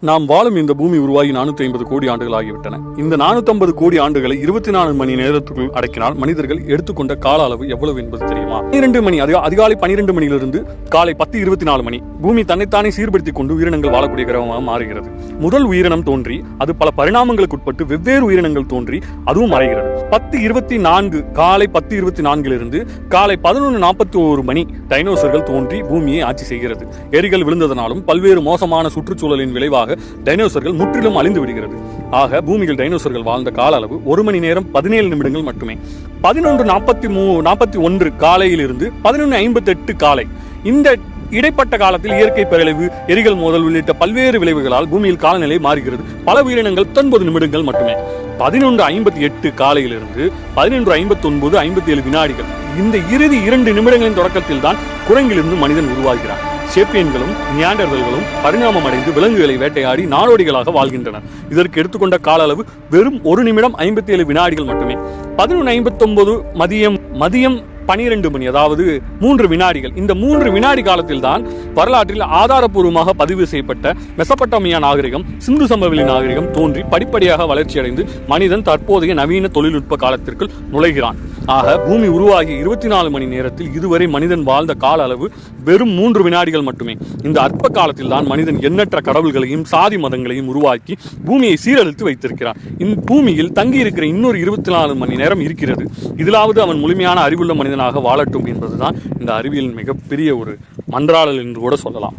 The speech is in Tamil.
நாம் வாழும் இந்த பூமி உருவாகி 450 கோடி ஆண்டுகள் ஆகிவிட்டன. இந்த 450 கோடி ஆண்டுகளை 24 மணி நேரத்துக்குள் அடக்கினால் மனிதர்கள் எடுத்துக்கொண்ட கால அளவு எவ்வளவு என்பது தெரியுமா? 12 மணி, அதிகாலை 12 மணியிலிருந்து காலை 10:24 மணி பூமி தன்னைத்தானே சீர்படுத்திக் கொண்டு உயிரினங்கள் வாழக்கூடிய கிரகமாக மாறுகிறது. முதல் உயிரினம் தோன்றி அது பல பரிணாமங்களுக்கு உட்பட்டு வெவ்வேறு உயிரினங்கள் தோன்றி அதுவும் மறைகிறது. 10:24 காலை 10:24 காலை 11:41 மணி டைனோசர்கள் தோன்றி பூமியை ஆட்சி செய்கிறது. எரிகள் விழுந்ததனாலும் பல்வேறு மோசமான சுற்றுச்சூழலின் விளைவாக டைனோசர்கள் முற்றிலும் அழிந்து விடுகிறது. ஆக பூமியில் டைனோசர்கள் வாழ்ந்த கால அளவு 1 மணி நேரம் 17 நிமிடங்கள் மட்டுமே. 11:41 காலையிலிருந்து 11:58 காலை, இந்த இடைப்பட்ட காலத்தில் இயற்கை பேரழிவு, எரிகள் மோதல் உள்ளிட்ட பல்வேறு விளைவுகளால் பூமியில் காலநிலை மாறுகிறது. பல உயிரினங்கள் 19 நிமிடங்கள் மட்டுமே. 11:58 காலையிலிருந்து 11:59 57 வினாடிகள், இந்த இறுதி 2 நிமிடங்களின் தொடக்கத்தில் தான் குரங்கிலிருந்து மனிதன் உருவாகிறான். சேப்பியன்களும் நியாண்டர்தல்களும் பரிணாமம் அடைந்து விலங்குகளை வேட்டையாடி நாடோடிகளாக வாழ்கின்றனர். இதற்கு எடுத்துக்கொண்ட கால அளவு வெறும் 1 நிமிடம் 57 வினாடிகள் மட்டுமே. 11:59 மதியம் 12 மணி, அதாவது 3 வினாடிகள். இந்த 3 வினாடி காலத்தில் தான் வரலாற்றில் ஆதாரப்பூர்வமாக பதிவு செய்யப்பட்ட மெசபட்டோமியா நாகரிகம், சிந்து சமவெளி நாகரிகம் தோன்றி படிப்படியாக வளர்ச்சியடைந்து மனிதன் தற்போதைய நவீன தொழில்நுட்ப காலத்திற்குள் நுழைகிறான். ஆக பூமி உருவாகி 24 மணி நேரத்தில் இதுவரை மனிதன் வாழ்ந்த கால அளவு வெறும் 3 வினாடிகள் மட்டுமே. இந்த அற்ப காலத்தில் தான் மனிதன் எண்ணற்ற கடவுள்களையும் சாதி மதங்களையும் உருவாக்கி பூமியை சீரழித்து வைத்திருக்கிறான். இந்த பூமியில் தங்கியிருக்கிற இன்னொரு 24 மணி நேரம் இருக்கிறது. இதிலாவது அவன் முழுமையான அறிவுள்ள மனிதனாக வாழட்டும் என்பதுதான் இந்த அறிவியலின் மிகப்பெரிய ஒரு மன்றாடல் என்று கூட சொல்லலாம்.